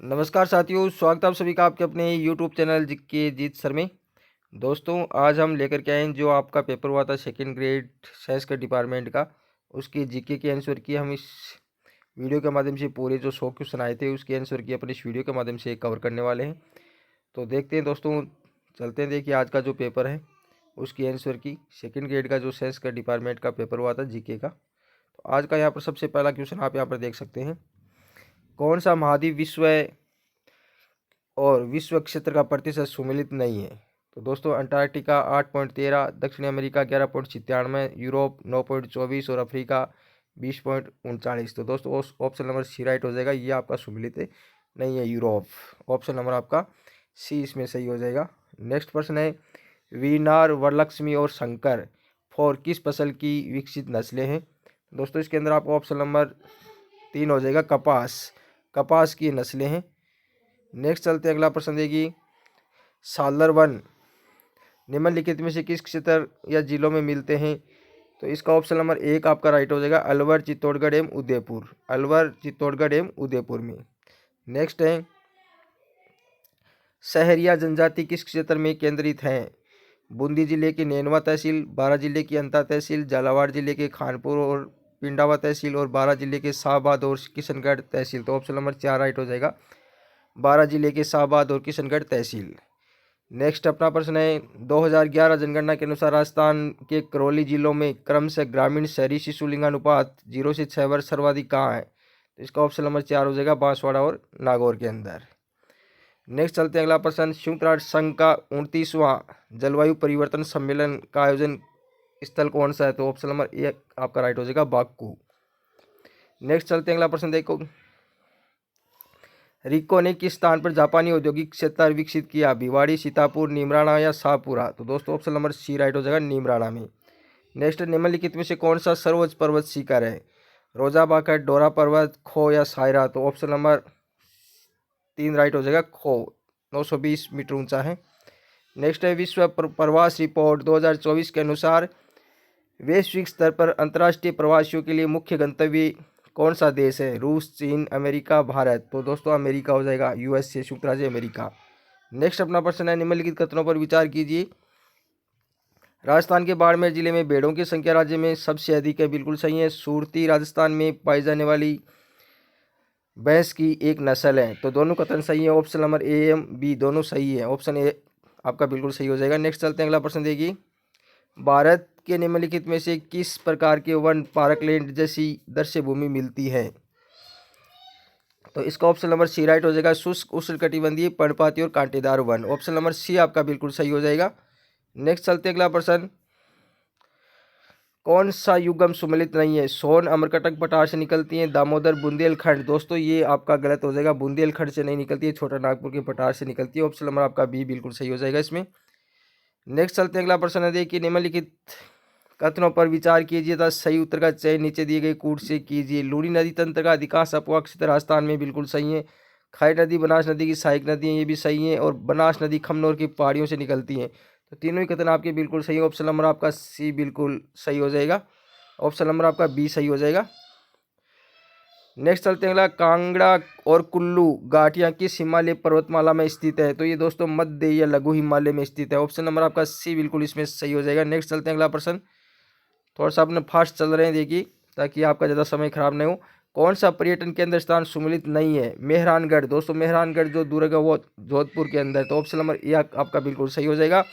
नमस्कार साथियों, स्वागत है आप सभी का आपके अपने यूट्यूब चैनल के जीत सर में। दोस्तों, आज हम लेकर के आए हैं जो आपका पेपर हुआ था सेकंड ग्रेड साइंस के डिपार्टमेंट का, उसकी जीके के आंसर की हम इस वीडियो के माध्यम से पूरे जो 100 क्वेश्चन आए थे उसके आंसर की अपने इस वीडियो के माध्यम से कवर करने वाले हैं। तो देखते हैं दोस्तों, चलते हैं। देखिए आज का जो पेपर है उसकी आंसर की सेकेंड ग्रेड का जो साइंस का डिपार्टमेंट का पेपर हुआ था जीके का। तो आज का यहाँ पर सबसे पहला क्वेश्चन आप यहाँ पर देख सकते हैं। कौन सा महाद्वीप विश्व और विश्व क्षेत्र का प्रतिशत सुमेलित नहीं है? तो दोस्तों, अंटार्कटिका 8.13, दक्षिण अमेरिका 11.97, यूरोप 9.24 और अफ्रीका 20.39। तो दोस्तों ऑप्शन नंबर सी राइट हो जाएगा। ये आपका सुमेलित नहीं है, यूरोप। ऑप्शन नंबर आपका सी इसमें सही हो जाएगा। नेक्स्ट प्रश्न है, वीनार, वरलक्ष्मी और शंकर फॉर किस फसल की विकसित नस्लें हैं? दोस्तों इसके अंदर आपको ऑप्शन नंबर 3 हो जाएगा, कपास की नस्लें हैं। नेक्स्ट चलते हैं, अगला प्रश्न देखिए, सालर वन निम्नलिखित में से किस क्षेत्र या जिलों में मिलते हैं? तो इसका ऑप्शन नंबर 1 आपका राइट हो जाएगा, अलवर, चित्तौड़गढ़ एवं उदयपुर। अलवर, चित्तौड़गढ़ एवं उदयपुर में। नेक्स्ट है, सहरिया जनजाति किस क्षेत्र में केंद्रित हैं? बूंदी जिले के नैनवा तहसील, बारां जिले की अंता तहसील, झालावाड़ जिले के खानपुर और पिंडावा तहसील और बारां जिले के शाहबाद और किशनगढ़ तहसील। तो ऑप्शन नंबर 4 राइट हो जाएगा, बारां जिले के शाहबाद और किशनगढ़ तहसील। नेक्स्ट अपना प्रश्न है, 2011 जनगणना के अनुसार राजस्थान के करौली जिलों में क्रमशः ग्रामीण शहरी शिशु लिंगानुपात 0 से 6 वर्ष सर्वाधिक कहाँ है? तो इसका ऑप्शन नंबर 4 हो जाएगा, बांसवाड़ा और नागौर के अंदर। नेक्स्ट चलते हैं, अगला प्रश्न, संयुक्त राष्ट्र संघ का 29वां जलवायु परिवर्तन सम्मेलन का आयोजन स्थल कौन सा है? तो ऑप्शन नंबर 1 आपका राइट हो जाएगा, बाकू। नेक्स्ट चलते हैं, अगला प्रश्न देखो, रिको ने किस स्थान पर जापानी औद्योगिक क्षेत्र विकसित किया? भिवाड़ी, सीतापुर, नीमराणा या शाहपुरा? तो दोस्तों ऑप्शन नंबर सी राइट हो जाएगा, नीमराणा में। नेक्स्ट, निम्नलिखित में से कौन सा सर्वोच्च पर्वत शिखर है? रोजा बाकर, डोरा पर्वत, खो या सायरा? तो ऑप्शन नंबर 3 राइट हो जाएगा, खो 920 मीटर ऊंचा है। नेक्स्ट है, विश्व प्रवास रिपोर्ट 2024 के अनुसार वैश्विक स्तर पर अंतर्राष्ट्रीय प्रवासियों के लिए मुख्य गंतव्य कौन सा देश है? रूस, चीन, अमेरिका, भारत? तो दोस्तों अमेरिका हो जाएगा, यूएसए, संयुक्त राज्य अमेरिका। नेक्स्ट अपना प्रश्न है, निम्नलिखित कथनों पर विचार कीजिए। राजस्थान के बाड़मेर जिले में भेड़ों की संख्या राज्य में सबसे अधिक है। बिल्कुल सही है। सुरती राजस्थान में पाई जाने वाली भैंस की एक नस्ल है। तो दोनों कथन सही है। Option number A M B दोनों सही है। ऑप्शन ए आपका बिल्कुल सही हो जाएगा। नेक्स्ट चलते हैं, अगला प्रश्न देखिए, भारत के निम्नलिखित में से किस प्रकार के वन पार्कलैंड जैसी दृश्य भूमि मिलती है? तो इसका ऑप्शन नंबर सी राइट हो जाएगा, शुष्क उष्णकटिबंधीय पर्णपाती और कांटेदार वन। ऑप्शन नंबर सी आपका बिल्कुल सही हो जाएगा। नेक्स्ट चलते हैं, अगला प्रश्न, कौन सा युग्म सुमेलित नहीं है? सोन अमरकटक पठार से निकलती है, दामोदर बुंदेलखंड। दोस्तों ये आपका गलत हो जाएगा, बुंदेलखंड से नहीं निकलती है, छोटा नागपुर के पठार से निकलती है। ऑप्शन नंबर आपका बी बिल्कुल सही हो जाएगा इसमें। नेक्स्ट चलते हैं, अगला प्रश्न है, देखिए, निम्नलिखित कथनों पर विचार कीजिए तथा सही उत्तर का चयन नीचे दिए गए कूट से कीजिए। लूणी नदी तंत्र का अधिकांश अपवाह क्षेत्र राजस्थान में। बिल्कुल सही है। खाई नदी बनास नदी की सहायक नदी है, ये भी सही है। और बनास नदी खमनोर की पहाड़ियों से निकलती है। तो तीनों ही कथन आपके बिल्कुल सही है। ऑप्शन नंबर आपका सी बिल्कुल सही हो जाएगा। ऑप्शन नंबर आपका बी सही हो जाएगा। नेक्स्ट चलते हैं, अगला, कांगड़ा और कुल्लू घाटियां किस हिमालय पर्वतमाला में स्थित है? तो ये दोस्तों मध्य या लघु हिमालय में स्थित है। ऑप्शन नंबर आपका सी बिल्कुल इसमें सही हो जाएगा। नेक्स्ट चलते हैं, अगला प्रश्न, थोड़ा सा अपने फास्ट चल रहे हैं देखिए ताकि आपका ज़्यादा समय खराब नहीं हो। कौन सा पर्यटन केंद्र स्थान सुमेलित नहीं है? मेहरानगढ़। दोस्तों मेहरानगढ़ जो दूर है वो जोधपुर के अंदर। तो ऑप्शन नंबर ए आपका बिल्कुल सही हो जाएगा।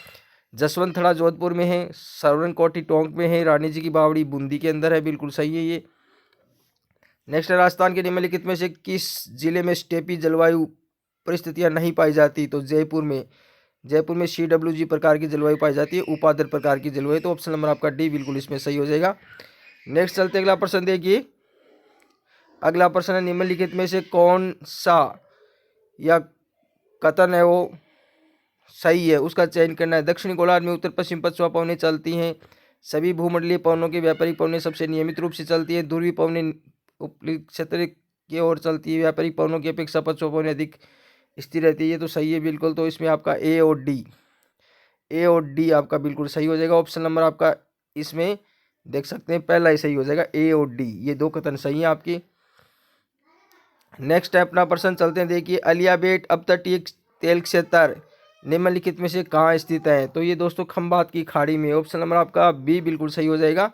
जसवंतथड़ा जोधपुर में है, सरवनकोटी टोंक में है, रानी जी की बावड़ी बूंदी के अंदर है। बिल्कुल सही है ये। नेक्स्ट, राजस्थान के निम्नलिखित में से किस जिले में स्टेपी जलवायु परिस्थितियां नहीं पाई जाती? तो जयपुर में CWG प्रकार की जलवायु पाई जाती है, उपाद्र प्रकार की जलवायु। तो ऑप्शन नंबर आपका डी बिल्कुल इसमें सही हो जाएगा। नेक्स्ट चलते अगला प्रश्न देखिए। अगला प्रश्न है, निम्नलिखित में से कौन सा या कथन है वो सही है, उसका चयन करना है। दक्षिणी गोलार्ध में उत्तर पश्चिम पछुआ पवनें चलती हैं। सभी भूमंडलीय पवनों के व्यापारिक पवनें सबसे नियमित रूप से चलती है। ध्रुवीय पवनें उपली क्षेत्र की ओर चलती है। व्यापारिक पवनों की अपेक्षा पछुआ पवनें अधिक स्थिर रहती है। ये तो सही है बिल्कुल। तो इसमें आपका ए और डी आपका बिल्कुल सही हो जाएगा। ऑप्शन नंबर आपका इसमें देख सकते हैं पहला ही सही हो जाएगा, ए और डी। ये दो कथन सही है आपके। नेक्स्ट है अपना प्रश्न, चलते हैं देखिए, अलियाबेट अपतटीय तेल क्षेत्र निम्नलिखित में से कहाँ स्थित है? तो ये दोस्तों खंबात की खाड़ी में। ऑप्शन नंबर आपका बी बिल्कुल सही हो जाएगा।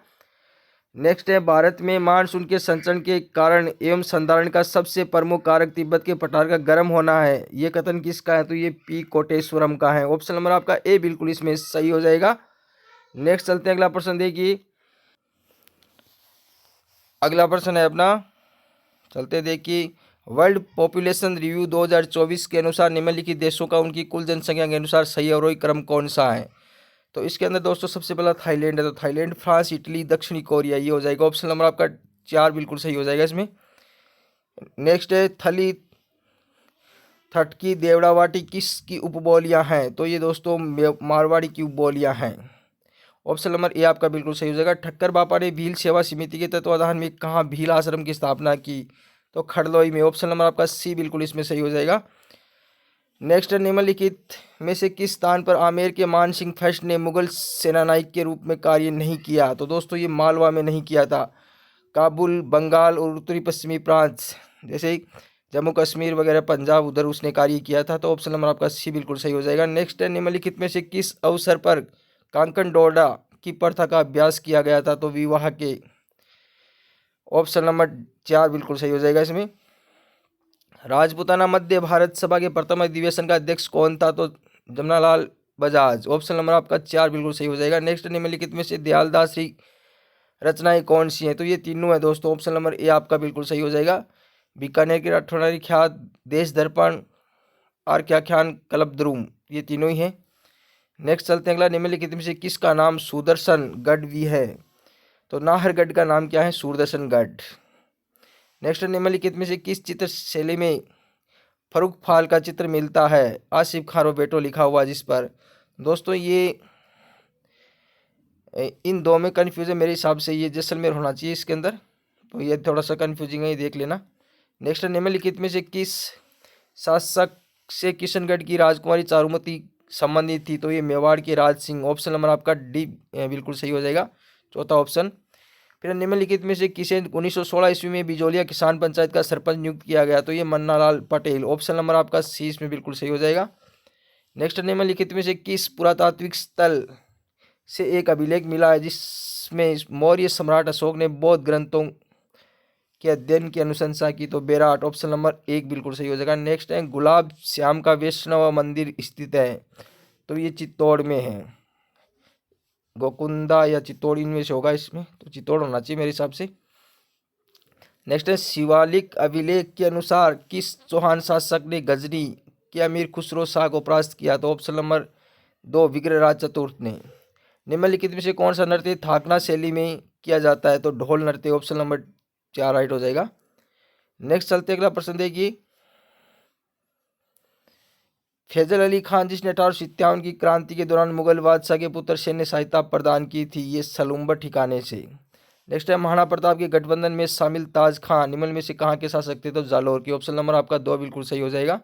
नेक्स्ट है, भारत में मानसून के संचरण के कारण एवं संधारण का सबसे प्रमुख कारक तिब्बत के पठार का गर्म होना है। ये कथन किसका है? तो ये पी कोटेश्वरम का है। ऑप्शन नंबर आपका ए बिल्कुल इसमें सही हो जाएगा। नेक्स्ट चलते हैं अगला प्रश्न देखिए। अगला प्रश्न है अपना, चलते देखिए, वर्ल्ड पॉपुलेशन रिव्यू 2024 के अनुसार निम्नलिखित देशों का उनकी कुल जनसंख्या के अनुसार सही अवरोही क्रम कौन सा है? तो इसके अंदर दोस्तों सबसे पहला थाईलैंड है। तो थाईलैंड, फ्रांस, इटली, दक्षिणी कोरिया, ये हो जाएगा। ऑप्शन नंबर आपका 4 बिल्कुल सही हो जाएगा इसमें। नेक्स्ट है, थली थटकी देवड़ावाटी किसकी उपबोलियां हैं? तो ये दोस्तों मारवाड़ी की उपबोलियां हैं। ऑप्शन नंबर ए आपका बिल्कुल सही हो जाएगा। ठक्कर बापा ने भील सेवा समिति के तत्वाधान में कहाँ भील आश्रम की स्थापना की? तो खड़लोई में। ऑप्शन नंबर आपका सी बिल्कुल इसमें सही हो जाएगा। नेक्स्ट, निम्नलिखित में से किस स्थान पर आमेर के मान सिंह फर्स्ट ने मुगल सेनानायक के रूप में कार्य नहीं किया? तो दोस्तों ये मालवा में नहीं किया था। काबुल, बंगाल और उत्तरी पश्चिमी प्रांत जैसे जम्मू कश्मीर वगैरह, पंजाब, उधर उसने कार्य किया था। तो ऑप्शन नंबर आपका सी बिल्कुल सही हो जाएगा। नेक्स्ट है, निम्नलिखित में से किस अवसर पर कांकन डोडा की प्रथा का अभ्यास किया गया था? तो विवाह के। ऑप्शन नंबर 4 बिल्कुल सही हो जाएगा इसमें। राजपूताना मध्य भारत सभा के प्रथम अधिवेशन का अध्यक्ष कौन था? तो जमनालाल बजाज। ऑप्शन नंबर आपका 4 बिल्कुल सही हो जाएगा। नेक्स्ट, निम्नलिखित में से दयालदास श्री रचनाएं कौन सी हैं? तो ये तीनों है दोस्तों। ऑप्शन नंबर ए आपका बिल्कुल सही हो जाएगा। बीकानेर की राठौड़ी ख्यात, देश दर्पण, आख्याख्यान, कल्पद्रुम, ये तीनों ही हैं। नेक्स्ट चलते हैं अगला, निम्नलिखित में से किसका नाम सुदर्शन गढ़ भी है? तो नाहरगढ़ का नाम क्या है? सुदर्शन गढ़। नेक्स्ट, निम्नलिखित में से किस चित्र शैली में फरूख फाल का चित्र मिलता है? आसिफ खान बेटो लिखा हुआ जिस पर। दोस्तों ये इन दो में कन्फ्यूजन मेरे हिसाब से ये जैसलमेर होना चाहिए इसके अंदर, तो ये थोड़ा सा कन्फ्यूजिंग है, ये देख लेना। नेक्स्ट, निम्नलिखित में से किस शासक से किशनगढ़ की राजकुमारी चारुमती संबंधित थी? तो ये मेवाड़ के राज सिंह। ऑप्शन नंबर आपका डी बिल्कुल सही हो जाएगा, चौथा ऑप्शन। फिर निम्नलिखित में से किसे 1916 ईस्वी में बिजोलिया किसान पंचायत का सरपंच नियुक्त किया गया? तो ये मन्नालाल पटेल। ऑप्शन नंबर आपका सी इसमें बिल्कुल सही हो जाएगा। नेक्स्ट, निम्नलिखित में से किस पुरातात्विक स्थल से एक अभिलेख मिला है जिसमें मौर्य सम्राट अशोक ने बौद्ध ग्रंथों के अध्ययन की अनुशंसा की? तो बेराट। ऑप्शन नंबर 1 बिल्कुल सही हो जाएगा। नेक्स्ट है, गुलाब श्याम का वैष्णव मंदिर स्थित है? तो ये चित्तौड़ में है। गोकुंदा या चित्तौड़ इनमें से होगा, इसमें तो चित्तौड़ होना चाहिए मेरे हिसाब से। नेक्स्ट है, शिवालिक अभिलेख के अनुसार किस चौहान शासक ने गजनी के अमीर खुसरो शाह को परास्त किया? तो ऑप्शन नंबर 2 विग्रहराज चतुर्थ ने। निम्नलिखित में से कौन सा नृत्य थाकना शैली में किया जाता है? तो ढोल नृत्य। ऑप्शन नंबर 4 राइट हो जाएगा। नेक्स्ट चलते अगला प्रश्न देखिए, फैजल अली खान जिसने 1857 की क्रांति के दौरान मुगल बादशाह के पुत्र सैन्य सहायता प्रदान की थी, ये सलूम्बर ठिकाने से। नेक्स्ट है, महाराणा प्रताप के गठबंधन में शामिल ताज खान निम्न में से कहाँ के शासक थे? तो जालौर की। ऑप्शन नंबर आपका 2 बिल्कुल सही हो जाएगा।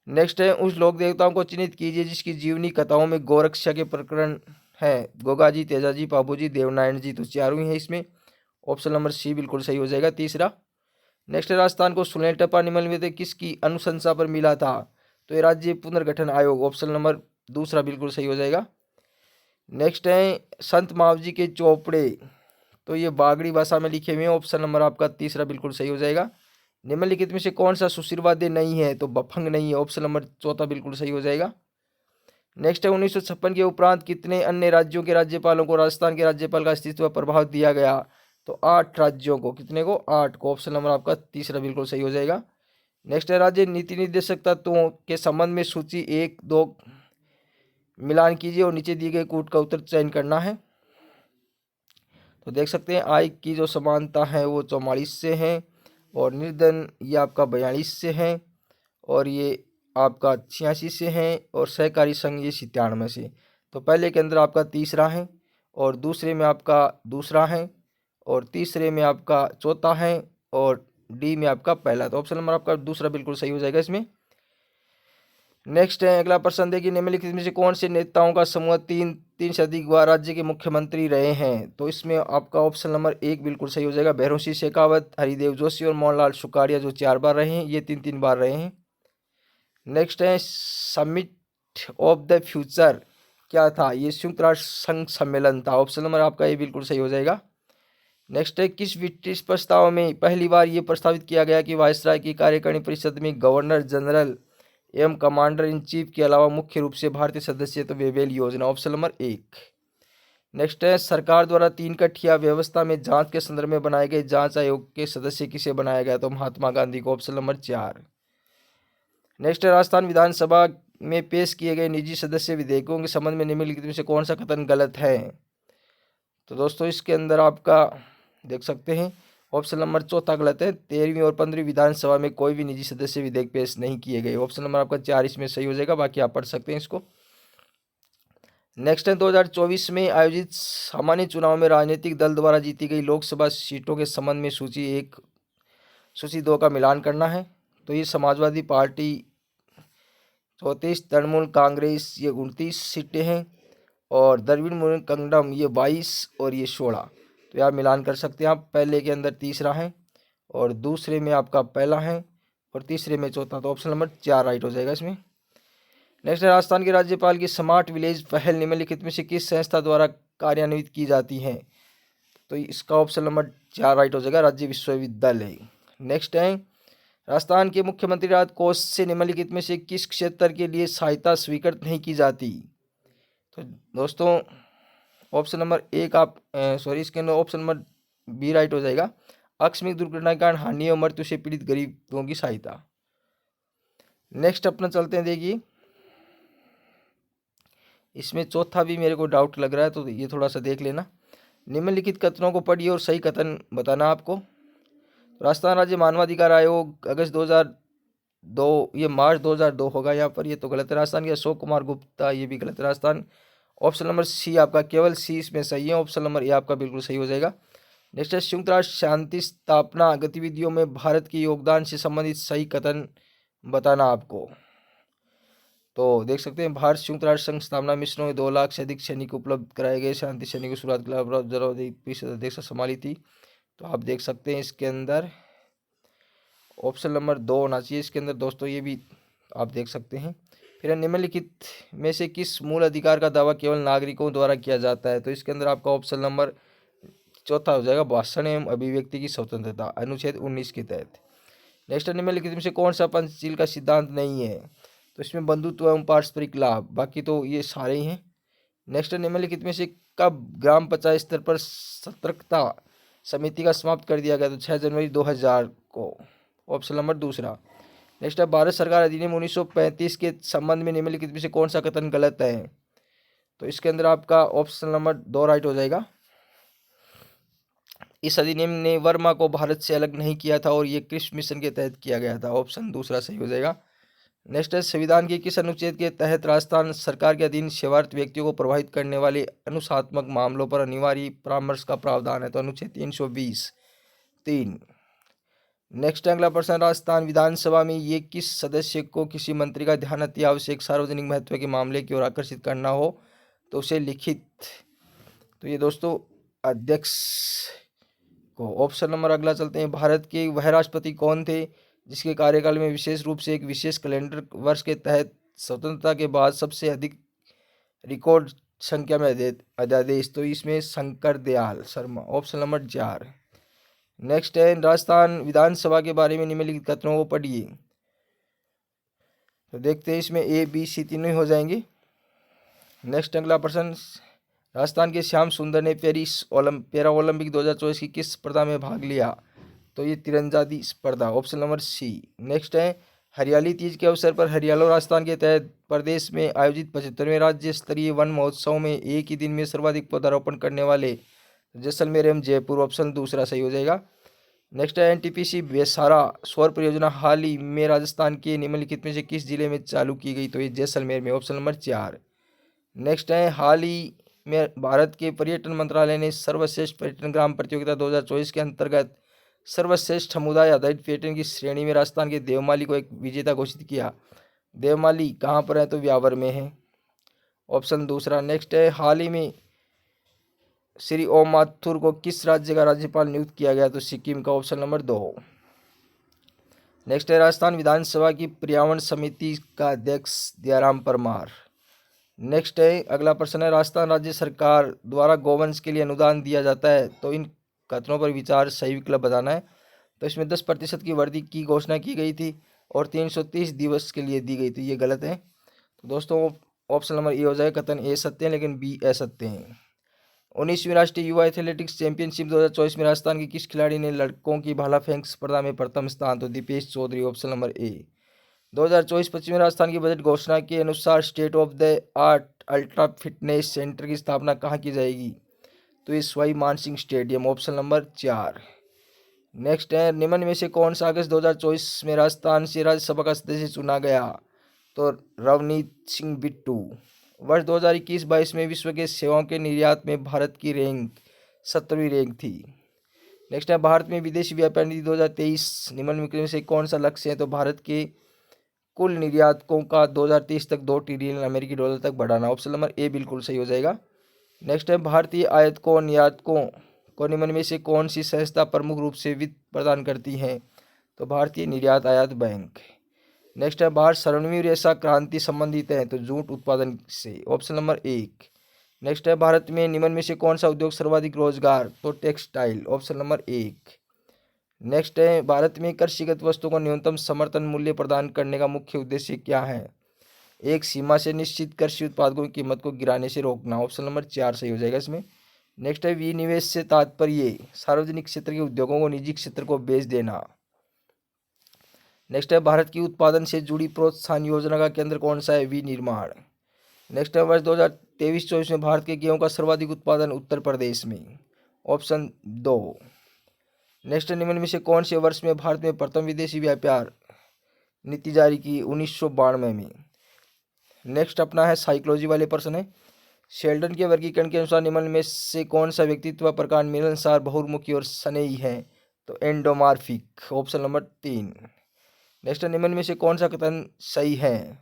नेक्स्ट है, उस लोक देवताओं को चिन्हित कीजिए जिसकी जीवनी कथाओं में गौरक्षा के प्रकरण है? गोगाजी, तेजाजी, पाबूजी, देवनारायण जी। तो चारों ही है इसमें। ऑप्शन नंबर सी बिल्कुल सही हो जाएगा, तीसरा। नेक्स्ट, राजस्थान को सुनेल टप्पा निम्न में से किसकी अनुशंसा पर मिला था? तो ये राज्य पुनर्गठन आयोग। ऑप्शन नंबर दूसरा बिल्कुल सही हो जाएगा। नेक्स्ट है, संत मावजी के चौपड़े, तो ये बागड़ी भाषा में लिखे हुए हैं। ऑप्शन नंबर आपका तीसरा बिल्कुल सही हो जाएगा। निम्नलिखित में से कौन सा सुशीलवाद्य नहीं है? तो बफंग नहीं है। ऑप्शन नंबर चौथा बिल्कुल सही हो जाएगा। नेक्स्ट है, 1956 के उपरांत कितने अन्य राज्यों के राज्यपालों को राजस्थान के राज्यपाल का अस्तित्व प्रभाव दिया गया? तो 8 राज्यों को। कितने को? 8 को। ऑप्शन नंबर आपका तीसरा बिल्कुल सही हो जाएगा। नेक्स्ट है, राज्य नीति निर्देशक तत्वों के संबंध में सूची 1, 2 मिलान कीजिए और नीचे दिए गए कूट का उत्तर चयन करना है। तो देख सकते हैं आय की जो समानता है वो 44 से है, और निर्धन ये आपका 42 से है, और ये आपका 86 से है, और सहकारी संघ ये 97 से। तो पहले के अंदर आपका तीसरा है, और दूसरे में आपका दूसरा है, और तीसरे में आपका चौथा है, और डी में आपका पहला। तो ऑप्शन नंबर आपका दूसरा बिल्कुल सही हो जाएगा इसमें। नेक्स्ट है अगला प्रश्न देखिए, निम्नलिखित में से कौन से नेताओं का समूह तीन से अधिक बार राज्य के मुख्यमंत्री रहे हैं? तो इसमें आपका ऑप्शन नंबर 1 बिल्कुल सही हो जाएगा। भैरों सिंह शेखावत, हरिदेव जोशी और मोहनलाल सुखाड़िया जो 4 बार रहे हैं, ये 3 बार रहे हैं। नेक्स्ट है समिट ऑफ द फ्यूचर क्या था? ये संयुक्त राष्ट्र संघ सम्मेलन था। ऑप्शन नंबर आपका ये बिल्कुल सही हो जाएगा। नेक्स्ट है किस ब्रिटिश प्रस्ताव में पहली बार ये प्रस्तावित किया गया कि वायसराय की कार्यकारिणी परिषद में गवर्नर जनरल एवं कमांडर इन चीफ के अलावा मुख्य रूप से भारतीय सदस्य तो वेवेल योजना? Option number 1। नेक्स्ट है सरकार द्वारा 3 कठिया व्यवस्था में जांच के संदर्भ में बनाए गए जांच आयोग के सदस्य किसे बनाया गया? तो महात्मा गांधी को। Option number 4। नेक्स्ट है राजस्थान विधानसभा में पेश किए गए निजी सदस्य विधेयकों के संबंध में निम्नलिखित में से कौन सा कथन गलत है? तो दोस्तों इसके अंदर आपका देख सकते हैं ऑप्शन नंबर 4 गलत है। 13वीं और 15वीं विधानसभा में कोई भी निजी सदस्य विधेयक पेश नहीं किए गए। ऑप्शन नंबर आपका 4 इसमें सही हो जाएगा, बाकी आप पढ़ सकते हैं इसको। नेक्स्ट है 2024 में आयोजित सामान्य चुनाव में राजनीतिक दल द्वारा जीती गई लोकसभा सीटों के संबंध में सूची 2 का मिलान करना है। तो ये समाजवादी पार्टी 34, तृणमूल कांग्रेस ये 29 सीटें हैं, और द्रविड़ मुनेत्र कंगडम ये 22 और ये 16। तो यार मिलान कर सकते हैं आप। पहले के अंदर तीसरा है और दूसरे में आपका पहला है और तीसरे में चौथा। तो ऑप्शन नंबर 4 राइट हो जाएगा इसमें। नेक्स्ट है राजस्थान के राज्यपाल की स्मार्ट विलेज पहल निम्नलिखित में से किस संस्था द्वारा कार्यान्वित की जाती है? तो इसका ऑप्शन नंबर 4 राइट हो जाएगा, राज्य विश्वविद्यालय। नेक्स्ट है राजस्थान के मुख्यमंत्री राहत कोष से निम्नलिखित में से किस क्षेत्र के लिए सहायता स्वीकृत नहीं की जाती? तो दोस्तों ऑप्शन नंबर 1 आप इसके अंदर ऑप्शन नंबर बी राइट हो जाएगा, आकस्मिक दुर्घटना के कारण हानि और मृत्यु से पीड़ित गरीबों की सहायता। नेक्स्ट अपना चलते हैं, देखिए इसमें चौथा भी मेरे को डाउट लग रहा है, तो ये थोड़ा सा देख लेना। निम्नलिखित कथनों को पढ़िए और सही कथन बताना आपको। राजस्थान राज्य मानवाधिकार आयोग अगस्त 2002, ये मार्च 2002 होगा यहाँ पर, ये तो गलत है। राजस्थान के अशोक कुमार गुप्ता, ये भी गलत है। राजस्थान ऑप्शन नंबर सी आपका, केवल सी इसमें सही है। ऑप्शन नंबर ए आपका बिल्कुल सही हो जाएगा। नेक्स्ट है संयुक्त राष्ट्र शांति स्थापना गतिविधियों में भारत के योगदान से संबंधित सही कथन बताना आपको। तो देख सकते हैं भारत संयुक्त राष्ट्र संघ स्थापना मिशनों में 2 लाख से अधिक सैनिक उपलब्ध कराए गए। शांति सैनिक की शुरुआत के अध्यक्ष संभाली थी। तो आप देख सकते हैं इसके अंदर ऑप्शन नंबर 2 होना चाहिए इसके अंदर दोस्तों, ये भी आप देख सकते हैं। फिर निम्नलिखित में से किस मूल अधिकार का दावा केवल नागरिकों द्वारा किया जाता है? तो इसके अंदर आपका ऑप्शन नंबर 4 हो जाएगा, भाषण एवं अभिव्यक्ति की स्वतंत्रता, अनुच्छेद 19 के तहत। नेक्स्ट निम्नलिखित में से कौन सा पंचशील का सिद्धांत नहीं है? तो इसमें बंधुत्व एवं पारस्परिक लाभ, बाकी तो ये सारे ही हैं। नेक्स्ट निम्नलिखित में से कब ग्राम पंचायत स्तर पर सतर्कता समिति का समाप्त कर दिया गया? तो 6 जनवरी 2000 को। Option number 2। नेक्स्ट है भारत सरकार अधिनियम 1935 के संबंध में निम्नलिखित में से कौन सा कथन गलत है? तो इसके अंदर आपका ऑप्शन नंबर 2 राइट हो जाएगा। इस अधिनियम ने वर्मा को भारत से अलग नहीं किया था और ये क्रिप्स मिशन के तहत किया गया था। ऑप्शन 2 सही हो जाएगा। नेक्स्ट है संविधान के किस अनुच्छेद के तहत राजस्थान सरकार के अधीन सेवारत व्यक्तियों को प्रभावित करने वाले अनुशासनात्मक मामलों पर अनिवार्य परामर्श का प्रावधान है? तो अनुच्छेद 320(3). नेक्स्ट अगला प्रश्न, राजस्थान विधानसभा में ये किस सदस्य को किसी मंत्री का ध्यान अति आवश्यक सार्वजनिक महत्व के मामले की ओर आकर्षित करना हो तो उसे लिखित? तो ये दोस्तों अध्यक्ष को। ऑप्शन नंबर अगला चलते हैं, भारत के वह राष्ट्रपति कौन थे जिसके कार्यकाल में विशेष रूप से एक विशेष कैलेंडर वर्ष के तहत स्वतंत्रता के बाद सबसे अधिक रिकॉर्ड संख्या में अध्यादेश? तो इसमें Shankar Dayal Sharma. Option number 4। Next है राजस्थान विधानसभा के बारे में निम्नलिखित कथनों को पढ़िए। तो देखते हैं इसमें ए बी सी तीनों ही हो जाएंगे। नेक्स्ट अगला प्रश्न, राजस्थान के श्याम सुंदर ने पैरा ओलंपिक 2024 की किस स्पर्धा में भाग लिया? तो ये तीरंदाजी स्पर्धा। Option number C. नेक्स्ट है हरियाली तीज के अवसर पर हरियाणा राजस्थान के तहत प्रदेश में आयोजित 75वें राज्य स्तरीय वन महोत्सव में एक ही दिन में सर्वाधिक पौधारोपण करने वाले जैसलमेर एवं जयपुर। ऑप्शन 2 सही हो जाएगा। नेक्स्ट है एनटीपीसी बेसारा सौर परियोजना हाल ही में राजस्थान के निम्नलिखित में से किस जिले में चालू की गई? तो ये जैसलमेर में। Option number 4। नेक्स्ट है हाल ही में भारत के पर्यटन मंत्रालय ने सर्वश्रेष्ठ पर्यटन ग्राम प्रतियोगिता 2024 के अंतर्गत सर्वश्रेष्ठ समुदाय आधारित पर्यटन की श्रेणी में राजस्थान के देवमाली को एक विजेता घोषित किया। देवमाली कहाँ पर है? तो व्यावर में है, ऑप्शन दूसरा। नेक्स्ट है, हाल ही में श्री ओम माथुर को किस राज्य का राज्यपाल नियुक्त किया गया? तो सिक्किम का, ऑप्शन नंबर 2। नेक्स्ट है, राजस्थान विधानसभा की पर्यावरण समिति का अध्यक्ष दयाराम परमार। नेक्स्ट है, अगला प्रश्न है, राजस्थान राज्य सरकार द्वारा गौवंश के लिए अनुदान दिया जाता है, तो इन कथनों पर विचार सही विकल्प बताना है। तो इसमें 10% की वृद्धि की घोषणा की गई थी और 330 दिवस के लिए दी गई थी, ये गलत है। तो दोस्तों ऑप्शन नंबर ए हो जाएगा, कथन ए सत्य है लेकिन बी असत्य है। 19वीं राष्ट्रीय युवा एथलेटिक्स चैंपियनशिप 2024 में राजस्थान की किस खिलाड़ी ने लड़कों की भाला फेंक स्पर्धा में प्रथम स्थान? तो Deepesh Chaudhary, option number A. 2024-25 में राजस्थान की बजट घोषणा के अनुसार state of the art ultra fitness centre की स्थापना कहाँ की जाएगी? तो ये Sawai Mansingh stadium, option number 4। Next है, निम्न में से कौन सा अगस्त 2024 में राजस्थान से राज्यसभा का सदस्य चुना गया? तो रवनीत सिंह बिट्टू। वर्ष 2021-22 में विश्व के सेवाओं के निर्यात में भारत की रैंक 17वीं रैंक थी। नेक्स्ट है, भारत में विदेशी व्यापार नीति 2023 निम्न में से कौन सा लक्ष्य है? तो भारत के कुल निर्यातकों का 2030 तक 2 ट्रिलियन अमेरिकी डॉलर तक बढ़ाना, ऑप्शन नंबर ए बिल्कुल सही हो जाएगा। नेक्स्ट है, भारतीय आयातकों और निर्यातकों को निम्न में से कौन सी संस्था प्रमुख रूप से वित्त प्रदान करती है? तो भारतीय निर्यात आयात बैंक। नेक्स्ट है, भारत स्वर्णिम रेशा क्रांति संबंधित है, तो जूट उत्पादन से, ऑप्शन नंबर 1। नेक्स्ट है, भारत में निम्न में से कौन सा उद्योग सर्वाधिक रोजगार? तो टेक्सटाइल, ऑप्शन नंबर 1। नेक्स्ट है, भारत में कृषिगत वस्तुओं को न्यूनतम समर्थन मूल्य प्रदान करने का मुख्य उद्देश्य क्या है? एक सीमा से निश्चित कृषि उत्पादों की कीमत को गिराने से रोकना, ऑप्शन नंबर 4 सही हो जाएगा इसमें। नेक्स्ट है, विनिवेश से तात्पर्य सार्वजनिक क्षेत्र के उद्योगों को निजी क्षेत्र को बेच देना। नेक्स्ट है, भारत की उत्पादन से जुड़ी प्रोत्साहन योजना का केंद्र कौन सा है? विनिर्माण। नेक्स्ट है, वर्ष 2023-24 में भारत के गेहूं का सर्वाधिक उत्पादन उत्तर प्रदेश में, ऑप्शन 2। नेक्स्ट, निम्न में से कौन से वर्ष में भारत में प्रथम विदेशी व्यापार नीति जारी की? 1992 में। नेक्स्ट अपना है साइकोलॉजी वाले प्रश्न है, शेल्डन के वर्गीकरण के अनुसार निम्न में से कौन सा व्यक्तित्व प्रकार मिलनसार, बहुमुखी और स्नेही है? तो एंडोमार्फिक, ऑप्शन नंबर 3। नेक्स्ट, निम्न में से कौन सा कथन सही है?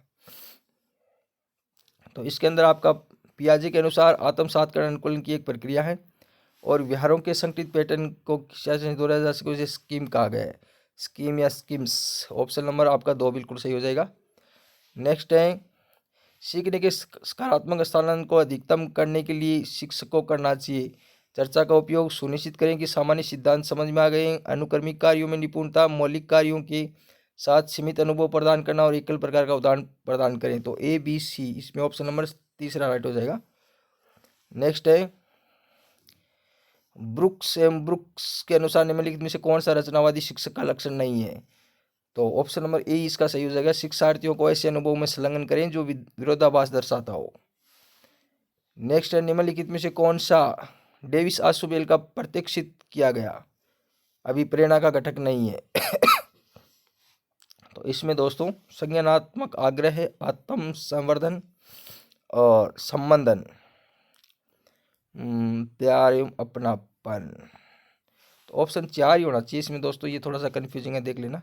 तो इसके अंदर आपका पियाजे के अनुसार आत्मसातकरण अनुकूलन की एक प्रक्रिया है और व्यवहारों के संगठित पैटर्न को दोहराया जा सके उसे स्कीम कहा गया है, स्कीम या स्कीम्स, ऑप्शन नंबर आपका 2 बिल्कुल सही हो जाएगा। नेक्स्ट है, सीखने के सकारात्मक स्थानांतरण को अधिकतम करने के लिए शिक्षक को करना चाहिए। चर्चा का उपयोग सुनिश्चित करें कि सामान्य सिद्धांत समझ में आ गए। अनुक्रमिक कार्यों में निपुणता, मौलिक कार्यों के साथ सीमित अनुभव प्रदान करना और एकल प्रकार का उदाहरण प्रदान करें। तो ए बी सी, इसमें ऑप्शन नंबर 3 राइट हो जाएगा। नेक्स्ट है, ब्रुक्स के अनुसार निम्नलिखित में से कौन सा रचनावादी शिक्षक का लक्षण नहीं है? तो ऑप्शन नंबर ए इसका सही हो जाएगा, शिक्षार्थियों को ऐसे अनुभव में संलग्न करें जो विरोधाभास दर्शाता हो। नेक्स्ट है, निम्नलिखित में से कौन सा डेविस आशुबेल का प्रत्यक्षित किया गया अभिप्रेरणा का घटक नहीं है? तो इसमें दोस्तों संज्ञानात्मक आग्रह है, आत्म संवर्धन और संबंधन, प्यार एवं अपनापन। तो ऑप्शन 4 ही होना चाहिए इसमें दोस्तों, ये थोड़ा सा कन्फ्यूजिंग है, देख लेना।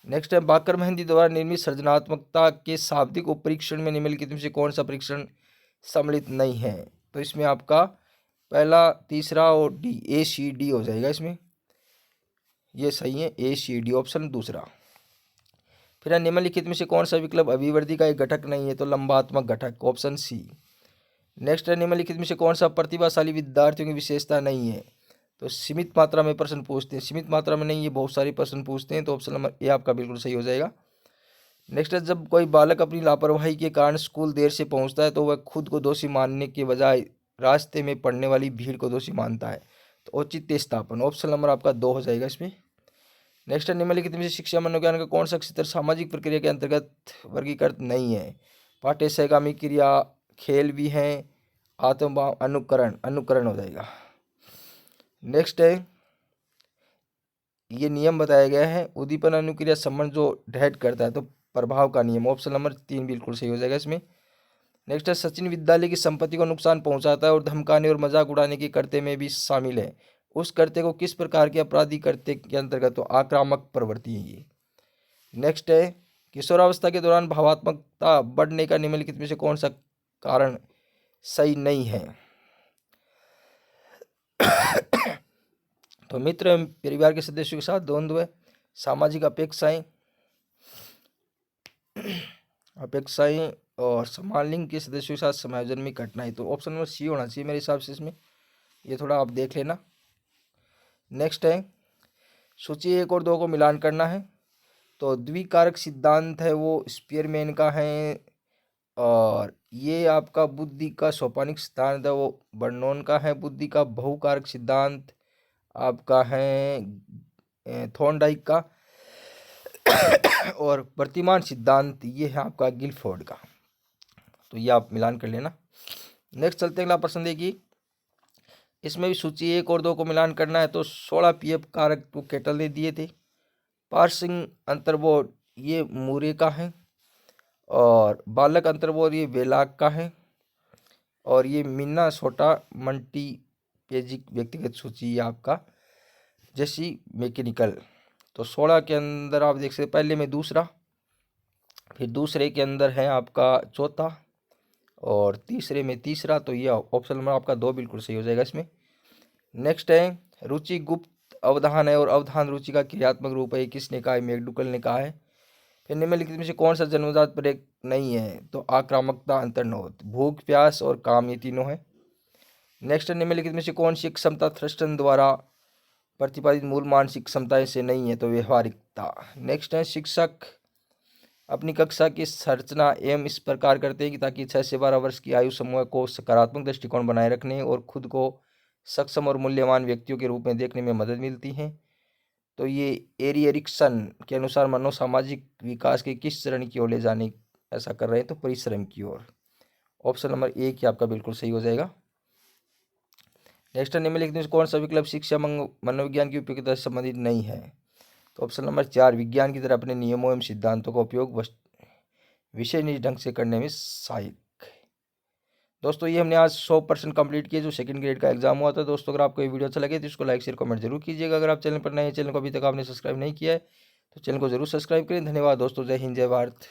नेक्स्ट है, बाकर मेहंदी द्वारा निर्मित सृजनात्मकता के शाब्दिक उपरीक्षण में निम्नलिखित में से कौन सा परीक्षण सम्मिलित नहीं है? तो इसमें आपका पहला, तीसरा और डी, ए सी डी हो जाएगा इसमें, ये सही है, ए सी डी, ऑप्शन दूसरा। फिर निम्नलिखित में से कौन सा विकल्प अभिवृद्धि का एक घटक नहीं है? तो लंबात्मक घटक, ऑप्शन सी। नेक्स्ट है, निम्नलिखित में से कौन सा प्रतिभाशाली विद्यार्थियों की विशेषता नहीं है? तो सीमित मात्रा में प्रश्न पूछते हैं, सीमित मात्रा में नहीं, ये बहुत सारे प्रश्न पूछते हैं, तो ऑप्शन नंबर ए आपका बिल्कुल सही हो जाएगा। नेक्स्ट है, जब कोई बालक अपनी लापरवाही के कारण स्कूल देर से पहुंचता है तो वह खुद को दोषी मानने के बजाय रास्ते में पड़ने वाली भीड़ को दोषी मानता है। तो औचित्य स्थापन, ऑप्शन नंबर आपका 2 हो जाएगा इसमें। नेक्स्ट है, निम्नलिखित में से शिक्षा मनोविज्ञान का कौन सा क्षेत्र सामाजिक प्रक्रिया के अंतर्गत वर्गीकृत नहीं है? पाठ्य सहगामी क्रिया, खेल भी हैं, आत्मभाव, अनुकरण, अनुकरण हो जाएगा। नेक्स्ट है, ये नियम बताया गया है, उद्दीपन अनुक्रिया संबंध जो ढैट करता है, तो प्रभाव का नियम, ऑप्शन नंबर 3 बिल्कुल सही हो जाएगा इसमें। नेक्स्ट है, सचिन विद्यालय की संपत्ति को नुकसान पहुंचाता है और धमकाने और मजाक उड़ाने के कर्त्य में भी शामिल है। उस कर्त्य को किस प्रकार के अपराधी कर्त्य के अंतर्गत? तो आक्रामक प्रवृत्ति है ये। नेक्स्ट है, किशोरावस्था के दौरान भावात्मकता बढ़ने का निम्नलिखित में से कौन सा कारण सही नहीं है? तो मित्र परिवार के सदस्यों के साथ द्वंद्व, सामाजिक अपेक्षाएं और समान लिंग के सदस्यों के साथ समायोजन में कठिनाई। तो ऑप्शन नंबर सी होना चाहिए मेरे हिसाब से इसमें, ये थोड़ा आप देख लेना। नेक्स्ट है सूची 1 और 2 को मिलान करना है। तो द्विकारक सिद्धांत है वो स्पीयरमैन का है, और ये आपका बुद्धि का सोपानिक सिद्धांत है वो बर्नौन का है। बुद्धि का बहुकारक सिद्धांत आपका है थॉर्नडाइक का, और प्रतिमान सिद्धांत ये है आपका गिलफोर्ड का। तो ये आप मिलान कर लेना। नेक्स्ट चलते हैं अगला प्रश्न देखिए, इसमें भी सूची 1 और 2 को मिलान करना है। तो 16 पीएफ कारक तो केटल ने दिए थे। पार्सिंग अंतर्बोध ये मूरे का है, और बालक अंतर्बोध ये वेलाक का है, और ये मिन्ना सोटा मंटी पेजिक व्यक्तिगत सूची आपका जैसी मैकेनिकल। तो 16 के अंदर आप देख सकते पहले में दूसरा, फिर दूसरे के अंदर है आपका चौथा, और तीसरे में तीसरा। तो ये ऑप्शन नंबर आपका 2 बिल्कुल सही हो जाएगा इसमें। नेक्स्ट है रुचि गुप्त अवधान है और अवधान रुचि का क्रियात्मक रूप है, किसने कहा है? मैकडुकल ने कहा है। फिर निम्नलिखित में से कौन सा जन्मजात प्रेरक नहीं है? तो आक्रामकता, अंतर्निहित, भूख, प्यास और काम, ये तीनों है। नेक्स्ट है निम्नलिखित में से कौन सी क्षमता थ्रस्टन द्वारा प्रतिपादित मूल मानसिक क्षमताएं से नहीं है? तो व्यवहारिकता। नेक्स्ट है शिक्षक अपनी कक्षा की संरचना एवं इस प्रकार करते हैं कि ताकि 6 से 12 वर्ष की आयु समूह को सकारात्मक दृष्टिकोण बनाए रखने और खुद को सक्षम और मूल्यवान व्यक्तियों के रूप में देखने में मदद मिलती है। तो ये एरिक्सन के अनुसार मनोसामाजिक विकास के किस चरण की ओर ले जाने ऐसा कर रहे हैं? तो परिश्रम की ओर। ऑप्शन नंबर 1 ही आपका बिल्कुल सही हो जाएगा। नेक्स्ट निम्नलिखित में कौन सा विकल्प शिक्षा मनोविज्ञान की उपयोगिता से संबंधित नहीं है? तो ऑप्शन नंबर 4 विज्ञान की तरह अपने नियमों एवं सिद्धांतों का उपयोग विषय निज ढंग से करने में सहायक। दोस्तों ये हमने आज 100% कंप्लीट किया जो सेकंड ग्रेड का एग्जाम हुआ था। दोस्तों अगर आपको ये वीडियो अच्छा लगे तो इसको लाइक शेयर कमेंट जरूर कीजिएगा। अगर आप चैनल पर नए हैं, चैनल को अभी तक आपने सब्सक्राइब नहीं किया है तो चैनल को जरूर सब्सक्राइब करें। धन्यवाद दोस्तों, जय हिंद जय भारत।